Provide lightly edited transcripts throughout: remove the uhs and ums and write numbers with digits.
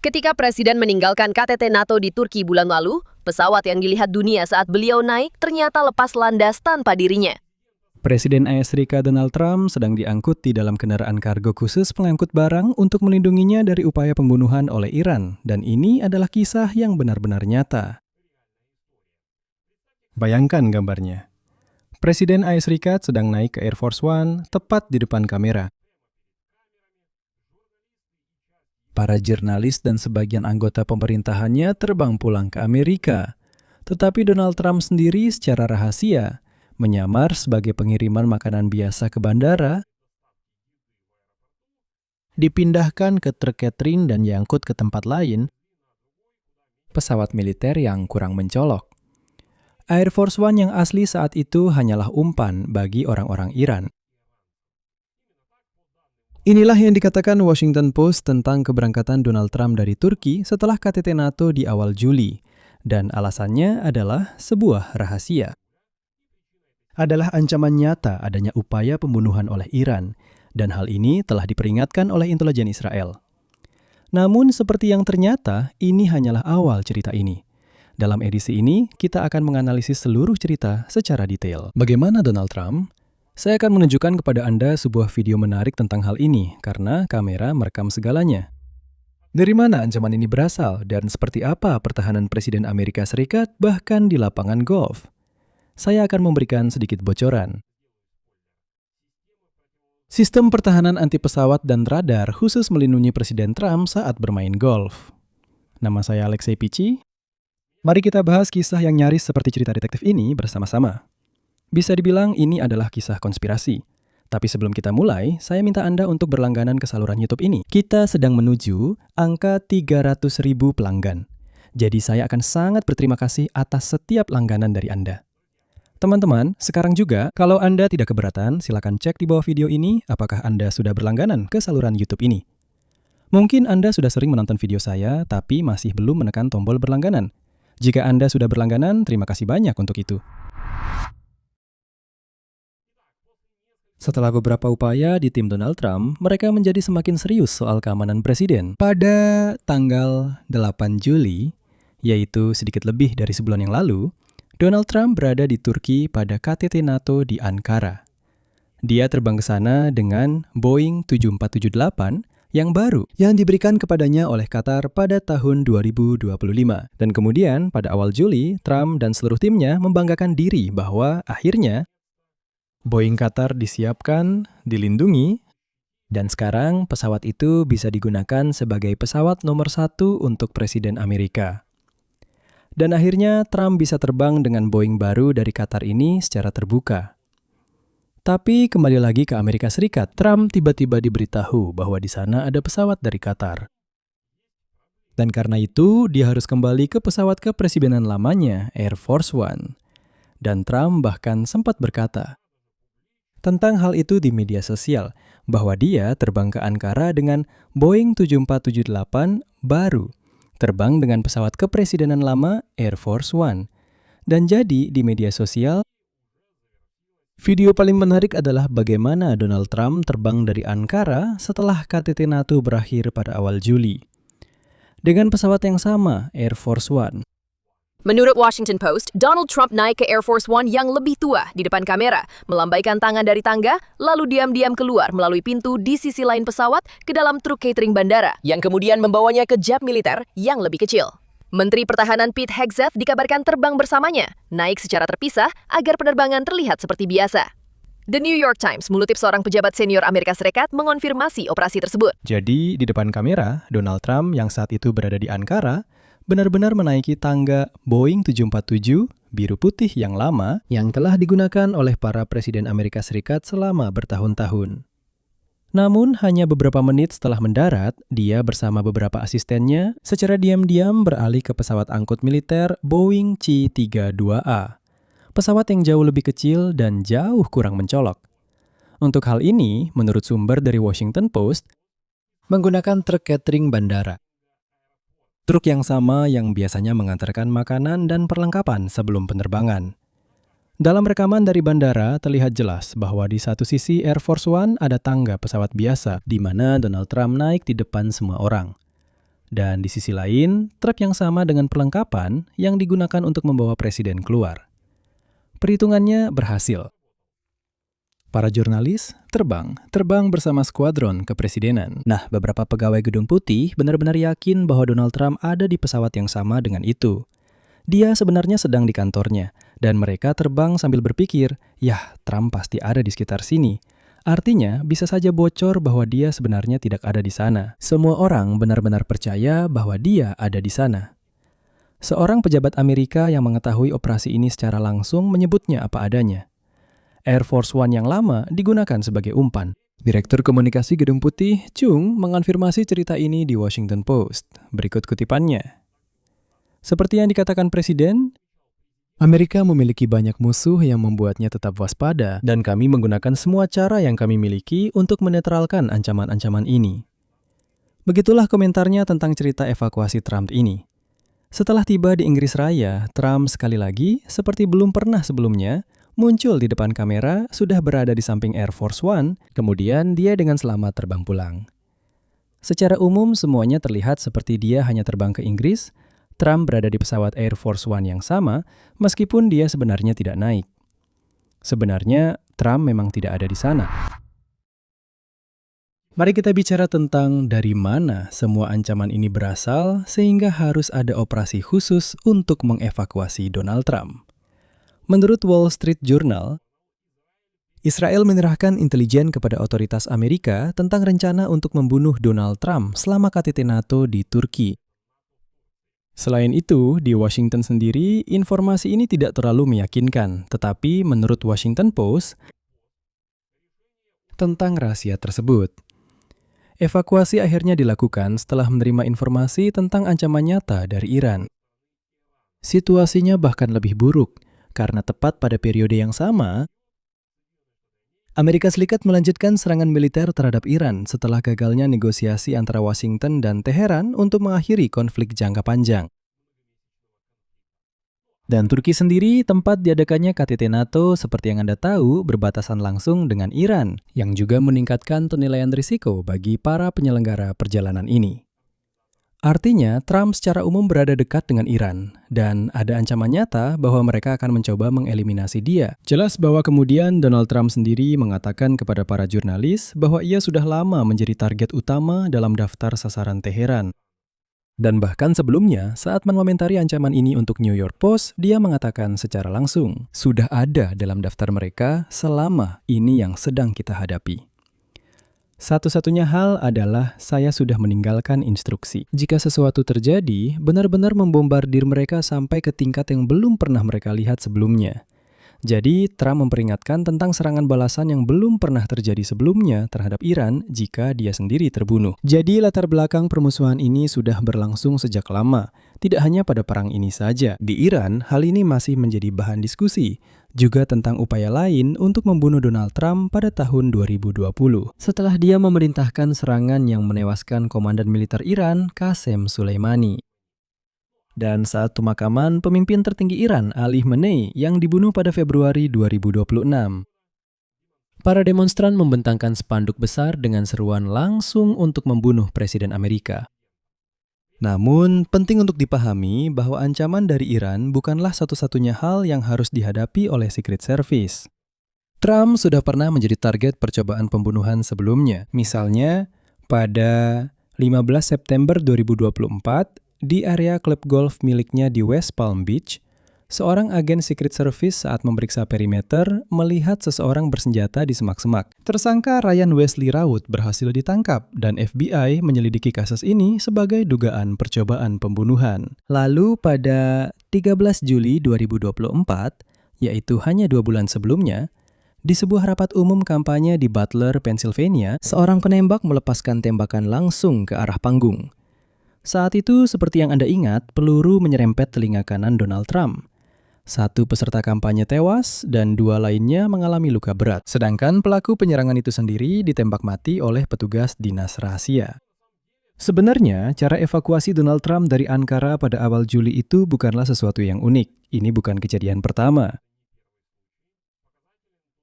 Ketika Presiden meninggalkan KTT NATO di Turki bulan lalu, pesawat yang dilihat dunia saat beliau naik ternyata lepas landas tanpa dirinya. Presiden AS Donald Trump sedang diangkut di dalam kendaraan kargo khusus pengangkut barang untuk melindunginya dari upaya pembunuhan oleh Iran, dan ini adalah kisah yang benar-benar nyata. Bayangkan gambarnya. Presiden AS sedang naik ke Air Force One tepat di depan kamera. Para jurnalis dan sebagian anggota pemerintahannya terbang pulang ke Amerika. Tetapi Donald Trump sendiri secara rahasia menyamar sebagai pengiriman makanan biasa ke bandara, dipindahkan ke truk catering dan diangkut ke tempat lain, pesawat militer yang kurang mencolok. Air Force One yang asli saat itu hanyalah umpan bagi orang-orang Iran. Inilah yang dikatakan Washington Post tentang keberangkatan Donald Trump dari Turki setelah KTT NATO di awal Juli, dan alasannya adalah sebuah rahasia. Adalah ancaman nyata adanya upaya pembunuhan oleh Iran, dan hal ini telah diperingatkan oleh intelijen Israel. Namun seperti yang ternyata, ini hanyalah awal cerita ini. Dalam edisi ini, kita akan menganalisis seluruh cerita secara detail. Bagaimana Donald Trump? Saya akan menunjukkan kepada Anda sebuah video menarik tentang hal ini, karena kamera merekam segalanya. Dari mana ancaman ini berasal, dan seperti apa pertahanan Presiden Amerika Serikat bahkan di lapangan golf? Saya akan memberikan sedikit bocoran. Sistem pertahanan anti pesawat dan radar khusus melindungi Presiden Trump saat bermain golf. Nama saya Alexei Pichi. Mari kita bahas kisah yang nyaris seperti cerita detektif ini bersama-sama. Bisa dibilang ini adalah kisah konspirasi. Tapi sebelum kita mulai, saya minta Anda untuk berlangganan ke saluran YouTube ini. Kita sedang menuju angka 300.000 pelanggan. Jadi saya akan sangat berterima kasih atas setiap langganan dari Anda. Teman-teman, sekarang juga, kalau Anda tidak keberatan, silakan cek di bawah video ini apakah Anda sudah berlangganan ke saluran YouTube ini. Mungkin Anda sudah sering menonton video saya, tapi masih belum menekan tombol berlangganan. Jika Anda sudah berlangganan, terima kasih banyak untuk itu. Setelah beberapa upaya di tim Donald Trump, mereka menjadi semakin serius soal keamanan presiden. Pada tanggal 8 Juli, yaitu sedikit lebih dari sebulan yang lalu, Donald Trump berada di Turki pada KTT NATO di Ankara. Dia terbang ke sana dengan Boeing 7478 yang baru yang diberikan kepadanya oleh Qatar pada tahun 2025. Dan kemudian pada awal Juli, Trump dan seluruh timnya membanggakan diri bahwa akhirnya Boeing Qatar disiapkan, dilindungi, dan sekarang pesawat itu bisa digunakan sebagai pesawat nomor 1 untuk Presiden Amerika. Dan akhirnya Trump bisa terbang dengan Boeing baru dari Qatar ini secara terbuka. Tapi kembali lagi ke Amerika Serikat, Trump tiba-tiba diberitahu bahwa di sana ada pesawat dari Qatar. Dan karena itu, dia harus kembali ke pesawat kepresidenan lamanya, Air Force One. Dan Trump bahkan sempat berkata tentang hal itu di media sosial, bahwa dia terbang ke Ankara dengan Boeing 7478 baru, terbang dengan pesawat kepresidenan lama Air Force One. Dan jadi di media sosial, video paling menarik adalah bagaimana Donald Trump terbang dari Ankara setelah KTT NATO berakhir pada awal Juli. Dengan pesawat yang sama, Air Force One. Menurut Washington Post, Donald Trump naik ke Air Force One yang lebih tua di depan kamera, melambaikan tangan dari tangga, lalu diam-diam keluar melalui pintu di sisi lain pesawat ke dalam truk catering bandara, yang kemudian membawanya ke jet militer yang lebih kecil. Menteri Pertahanan Pete Hegseth dikabarkan terbang bersamanya, naik secara terpisah agar penerbangan terlihat seperti biasa. The New York Times mengutip seorang pejabat senior Amerika Serikat mengonfirmasi operasi tersebut. Jadi di depan kamera, Donald Trump yang saat itu berada di Ankara benar-benar menaiki tangga Boeing 747 biru putih yang lama yang telah digunakan oleh para presiden Amerika Serikat selama bertahun-tahun. Namun hanya beberapa menit setelah mendarat, dia bersama beberapa asistennya secara diam-diam beralih ke pesawat angkut militer Boeing C-32A. Pesawat yang jauh lebih kecil dan jauh kurang mencolok. Untuk hal ini, menurut sumber dari Washington Post, menggunakan truk catering bandara. Truk yang sama yang biasanya mengantarkan makanan dan perlengkapan sebelum penerbangan. Dalam rekaman dari bandara, terlihat jelas bahwa di satu sisi Air Force One ada tangga pesawat biasa, di mana Donald Trump naik di depan semua orang. Dan di sisi lain, truk yang sama dengan perlengkapan yang digunakan untuk membawa presiden keluar. Perhitungannya berhasil. Para jurnalis terbang bersama skuadron kepresidenan. Nah, beberapa pegawai Gedung Putih benar-benar yakin bahwa Donald Trump ada di pesawat yang sama dengan itu. Dia sebenarnya sedang di kantornya, dan mereka terbang sambil berpikir, yah, Trump pasti ada di sekitar sini. Artinya, bisa saja bocor bahwa dia sebenarnya tidak ada di sana. Semua orang benar-benar percaya bahwa dia ada di sana. Seorang pejabat Amerika yang mengetahui operasi ini secara langsung menyebutnya apa adanya. Air Force One yang lama digunakan sebagai umpan. Direktur Komunikasi Gedung Putih, Chung, mengonfirmasi cerita ini di Washington Post. Berikut kutipannya. Seperti yang dikatakan Presiden, Amerika memiliki banyak musuh yang membuatnya tetap waspada, dan kami menggunakan semua cara yang kami miliki untuk menetralkan ancaman-ancaman ini. Begitulah komentarnya tentang cerita evakuasi Trump ini. Setelah tiba di Inggris Raya, Trump sekali lagi, seperti belum pernah sebelumnya, muncul di depan kamera, sudah berada di samping Air Force One, kemudian dia dengan selamat terbang pulang. Secara umum semuanya terlihat seperti dia hanya terbang ke Inggris, Trump berada di pesawat Air Force One yang sama, meskipun dia sebenarnya tidak naik. Sebenarnya, Trump memang tidak ada di sana. Mari kita bicara tentang dari mana semua ancaman ini berasal, sehingga harus ada operasi khusus untuk mengevakuasi Donald Trump. Menurut Wall Street Journal, Israel menyerahkan intelijen kepada otoritas Amerika tentang rencana untuk membunuh Donald Trump selama KTT NATO di Turki. Selain itu, di Washington sendiri, informasi ini tidak terlalu meyakinkan, tetapi menurut Washington Post, tentang rahasia tersebut. Evakuasi akhirnya dilakukan setelah menerima informasi tentang ancaman nyata dari Iran. Situasinya bahkan lebih buruk, karena tepat pada periode yang sama, Amerika Serikat melanjutkan serangan militer terhadap Iran setelah gagalnya negosiasi antara Washington dan Teheran untuk mengakhiri konflik jangka panjang. Dan Turki sendiri, tempat diadakannya KTT NATO seperti yang Anda tahu, berbatasan langsung dengan Iran, yang juga meningkatkan penilaian risiko bagi para penyelenggara perjalanan ini. Artinya, Trump secara umum berada dekat dengan Iran, dan ada ancaman nyata bahwa mereka akan mencoba mengeliminasi dia. Jelas bahwa kemudian Donald Trump sendiri mengatakan kepada para jurnalis bahwa ia sudah lama menjadi target utama dalam daftar sasaran Teheran. Dan bahkan sebelumnya, saat mengomentari ancaman ini untuk New York Post, dia mengatakan secara langsung, sudah ada dalam daftar mereka selama ini yang sedang kita hadapi. Satu-satunya hal adalah saya sudah meninggalkan instruksi. Jika sesuatu terjadi, benar-benar membombardir mereka sampai ke tingkat yang belum pernah mereka lihat sebelumnya. Jadi, Trump memperingatkan tentang serangan balasan yang belum pernah terjadi sebelumnya terhadap Iran jika dia sendiri terbunuh. Jadi, latar belakang permusuhan ini sudah berlangsung sejak lama. Tidak hanya pada perang ini saja. Di Iran, hal ini masih menjadi bahan diskusi. Juga tentang upaya lain untuk membunuh Donald Trump pada tahun 2020. Setelah dia memerintahkan serangan yang menewaskan komandan militer Iran, Qasem Soleimani. Dan saat pemakaman pemimpin tertinggi Iran, Ali Khamenei, yang dibunuh pada Februari 2026. Para demonstran membentangkan spanduk besar dengan seruan langsung untuk membunuh Presiden Amerika. Namun, penting untuk dipahami bahwa ancaman dari Iran bukanlah satu-satunya hal yang harus dihadapi oleh Secret Service. Trump sudah pernah menjadi target percobaan pembunuhan sebelumnya. Misalnya, pada 15 September 2024, di area klub golf miliknya di West Palm Beach, seorang agen Secret Service saat memeriksa perimeter melihat seseorang bersenjata di semak-semak. Tersangka Ryan Wesley Routh berhasil ditangkap dan FBI menyelidiki kasus ini sebagai dugaan percobaan pembunuhan. Lalu pada 13 Juli 2024, yaitu hanya 2 bulan sebelumnya, di sebuah rapat umum kampanye di Butler, Pennsylvania, seorang penembak melepaskan tembakan langsung ke arah panggung. Saat itu, seperti yang Anda ingat, peluru menyerempet telinga kanan Donald Trump. 1 peserta kampanye tewas dan 2 lainnya mengalami luka berat. Sedangkan pelaku penyerangan itu sendiri ditembak mati oleh petugas dinas rahasia. Sebenarnya, cara evakuasi Donald Trump dari Ankara pada awal Juli itu bukanlah sesuatu yang unik. Ini bukan kejadian pertama.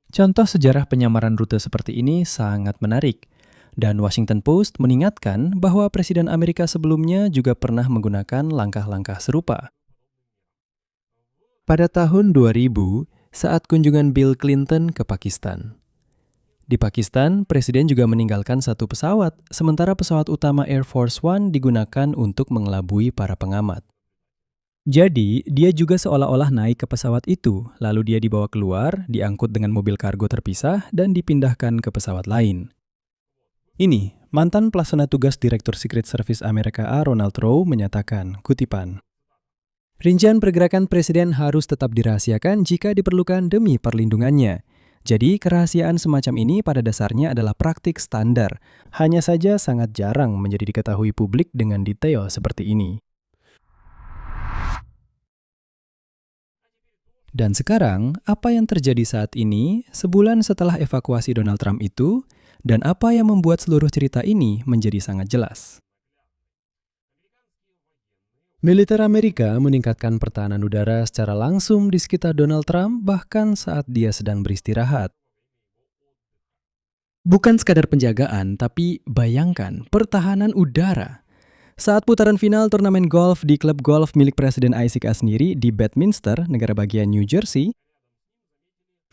Contoh sejarah penyamaran rute seperti ini sangat menarik. Dan Washington Post mengingatkan bahwa Presiden Amerika sebelumnya juga pernah menggunakan langkah-langkah serupa. Pada tahun 2000, saat kunjungan Bill Clinton ke Pakistan. Di Pakistan, Presiden juga meninggalkan satu pesawat, sementara pesawat utama Air Force One digunakan untuk mengelabui para pengamat. Jadi, dia juga seolah-olah naik ke pesawat itu, lalu dia dibawa keluar, diangkut dengan mobil kargo terpisah, dan dipindahkan ke pesawat lain. Ini, mantan pelaksana tugas Direktur Secret Service Amerika A. Ronald Rowe menyatakan, kutipan, "Rincian pergerakan Presiden harus tetap dirahasiakan jika diperlukan demi perlindungannya. Jadi, kerahasiaan semacam ini pada dasarnya adalah praktik standar, hanya saja sangat jarang menjadi diketahui publik dengan detail seperti ini." Dan sekarang, apa yang terjadi saat ini, sebulan setelah evakuasi Donald Trump itu, dan apa yang membuat seluruh cerita ini menjadi sangat jelas? Militer Amerika meningkatkan pertahanan udara secara langsung di sekitar Donald Trump bahkan saat dia sedang beristirahat. Bukan sekadar penjagaan, tapi bayangkan pertahanan udara. Saat putaran final turnamen golf di klub golf milik Presiden Isaac A. sendiri di Bedminster, negara bagian New Jersey,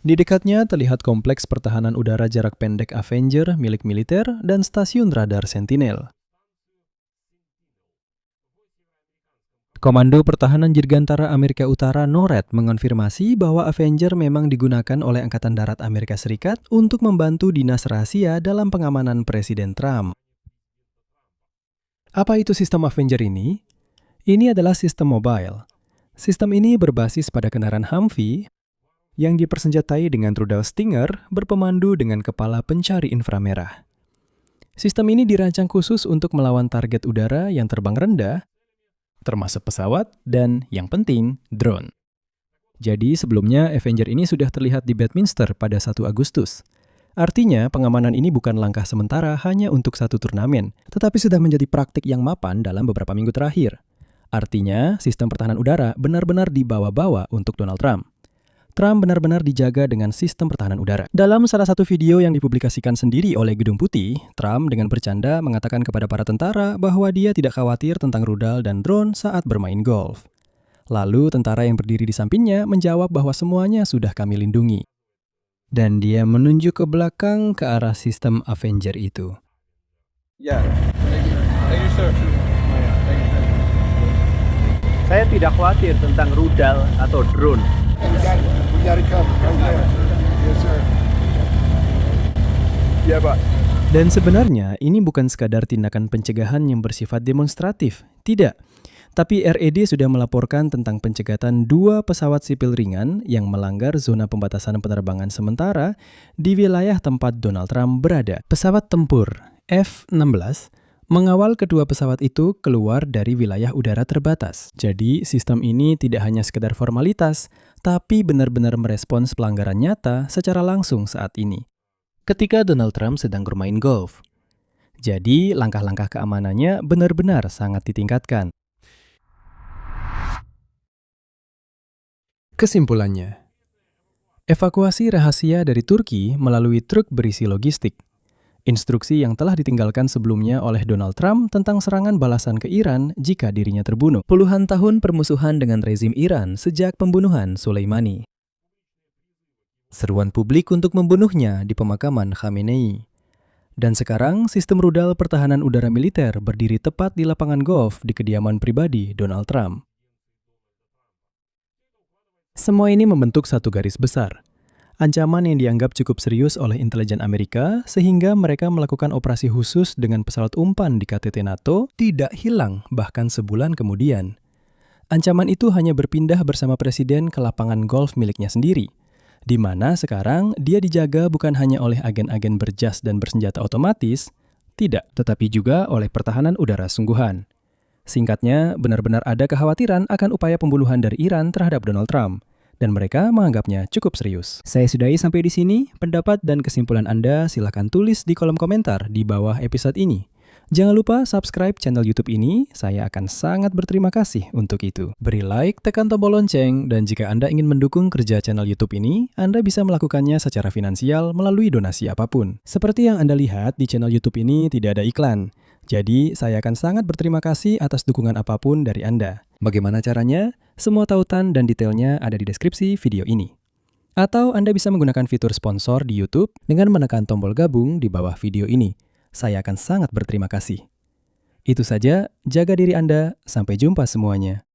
di dekatnya terlihat kompleks pertahanan udara jarak pendek Avenger milik militer dan stasiun radar Sentinel. Komando Pertahanan Dirgantara Amerika Utara NORAD mengonfirmasi bahwa Avenger memang digunakan oleh Angkatan Darat Amerika Serikat untuk membantu dinas rahasia dalam pengamanan Presiden Trump. Apa itu sistem Avenger ini? Ini adalah sistem mobile. Sistem ini berbasis pada kendaraan Humvee yang dipersenjatai dengan rudal Stinger berpemandu dengan kepala pencari inframerah. Sistem ini dirancang khusus untuk melawan target udara yang terbang rendah, termasuk pesawat dan, yang penting, drone. Jadi sebelumnya Avenger ini sudah terlihat di Bedminster pada 1 Agustus. Artinya, pengamanan ini bukan langkah sementara hanya untuk satu turnamen, tetapi sudah menjadi praktik yang mapan dalam beberapa minggu terakhir. Artinya, sistem pertahanan udara benar-benar dibawa-bawa untuk Donald Trump. Trump benar-benar dijaga dengan sistem pertahanan udara. Dalam salah satu video yang dipublikasikan sendiri oleh Gedung Putih, Trump dengan bercanda mengatakan kepada para tentara bahwa dia tidak khawatir tentang rudal dan drone saat bermain golf. Lalu, tentara yang berdiri di sampingnya menjawab bahwa semuanya sudah kami lindungi. Dan dia menunjuk ke belakang ke arah sistem Avenger itu. Ya, thank you sir. Saya tidak khawatir tentang rudal atau drone. We gotta come right there. Yes sir. Ya Pak. Dan sebenarnya ini bukan sekadar tindakan pencegahan yang bersifat demonstratif, tidak. Tapi RED sudah melaporkan tentang pencegatan 2 pesawat sipil ringan yang melanggar zona pembatasan penerbangan sementara di wilayah tempat Donald Trump berada. Pesawat tempur F-16 mengawal kedua pesawat itu keluar dari wilayah udara terbatas. Jadi sistem ini tidak hanya sekedar formalitas, tapi benar-benar merespons pelanggaran nyata secara langsung saat ini. Ketika Donald Trump sedang bermain golf. Jadi langkah-langkah keamanannya benar-benar sangat ditingkatkan. Kesimpulannya, evakuasi rahasia dari Turki melalui truk berisi logistik. Instruksi yang telah ditinggalkan sebelumnya oleh Donald Trump tentang serangan balasan ke Iran jika dirinya terbunuh. Puluhan tahun permusuhan dengan rezim Iran sejak pembunuhan Soleimani. Seruan publik untuk membunuhnya di pemakaman Khamenei. Dan sekarang sistem rudal pertahanan udara militer berdiri tepat di lapangan golf di kediaman pribadi Donald Trump. Semua ini membentuk satu garis besar. Ancaman yang dianggap cukup serius oleh intelijen Amerika sehingga mereka melakukan operasi khusus dengan pesawat umpan di KTT NATO tidak hilang bahkan sebulan kemudian. Ancaman itu hanya berpindah bersama Presiden ke lapangan golf miliknya sendiri, di mana sekarang dia dijaga bukan hanya oleh agen-agen berjas dan bersenjata otomatis, tidak, tetapi juga oleh pertahanan udara sungguhan. Singkatnya, benar-benar ada kekhawatiran akan upaya pembunuhan dari Iran terhadap Donald Trump. Dan mereka menganggapnya cukup serius. Saya sudahi sampai di sini. Pendapat dan kesimpulan Anda silakan tulis di kolom komentar di bawah episode ini. Jangan lupa subscribe channel YouTube ini, saya akan sangat berterima kasih untuk itu. Beri like, tekan tombol lonceng, dan jika Anda ingin mendukung kerja channel YouTube ini, Anda bisa melakukannya secara finansial melalui donasi apapun. Seperti yang Anda lihat di channel YouTube ini tidak ada iklan, jadi saya akan sangat berterima kasih atas dukungan apapun dari Anda. Bagaimana caranya? Semua tautan dan detailnya ada di deskripsi video ini. Atau Anda bisa menggunakan fitur sponsor di YouTube dengan menekan tombol gabung di bawah video ini. Saya akan sangat berterima kasih. Itu saja, jaga diri Anda, sampai jumpa semuanya.